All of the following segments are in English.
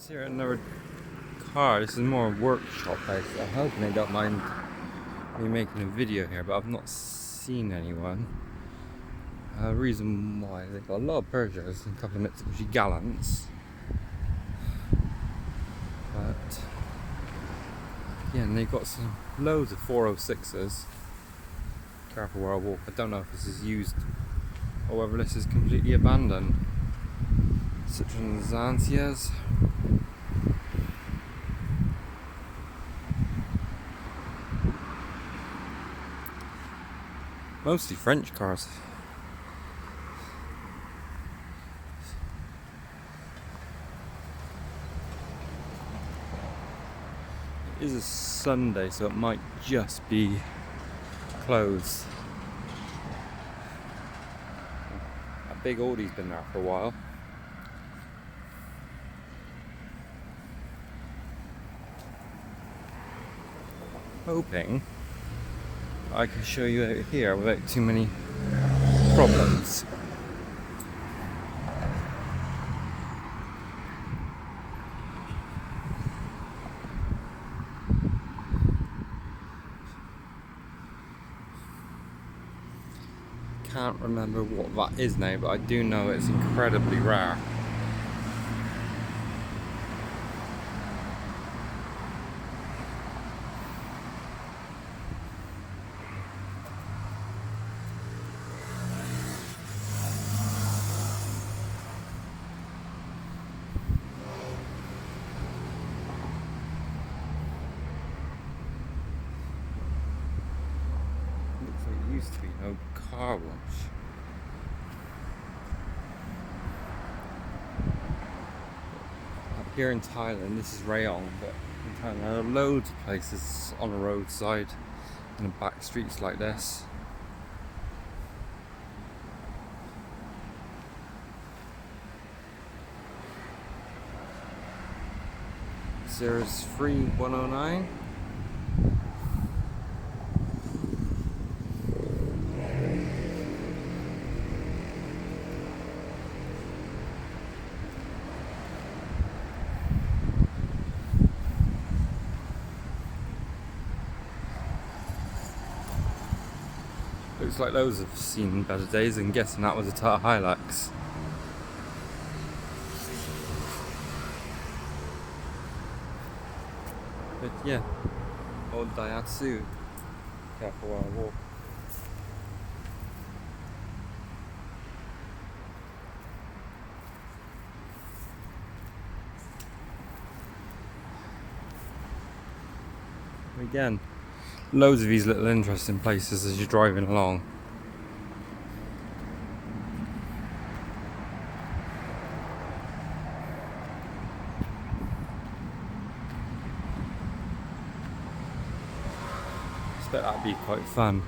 Let's hear another car. This is more a workshop place. I'm hoping they don't mind me making a video here, but I've not seen anyone. Reason why, they've got a lot of Peugeots and a couple of Mitsubishi Gallants. But yeah, and they've got some loads of 406s. Careful where I walk. I don't know if this is used or whether this is completely abandoned. Citroëns and Citroëns. Mostly French cars. It is a Sunday, so it might just be closed. That big Audi's been there for a while. Hoping I can show you out here without too many problems. Can't remember what that is now, but I do know it's incredibly rare. Used to be no car wash. Up here in Thailand, this is Rayong, but in Thailand there are loads of places on the roadside and the back streets like this. Series 3109. Looks like those have seen better days, and guessing that was a Tata Hilux. But yeah, old Daihatsu. Careful while I walk. Again, loads of these little interesting places as you're driving along. I expect that'd be quite fun.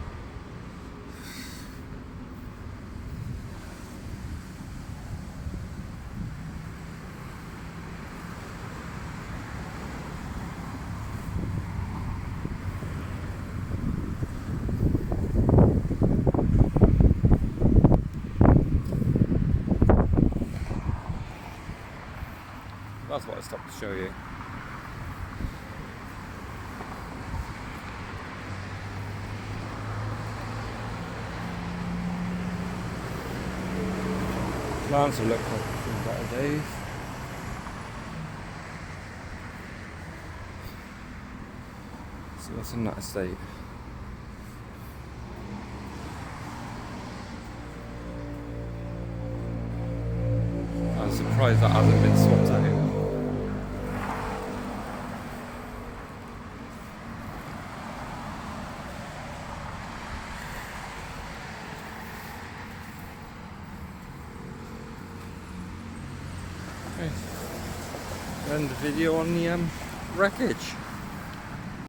That's what I stopped to show you. Plants will look like some better days. So what's in that estate? I'm surprised that hasn't been swapped out. End the video on the wreckage.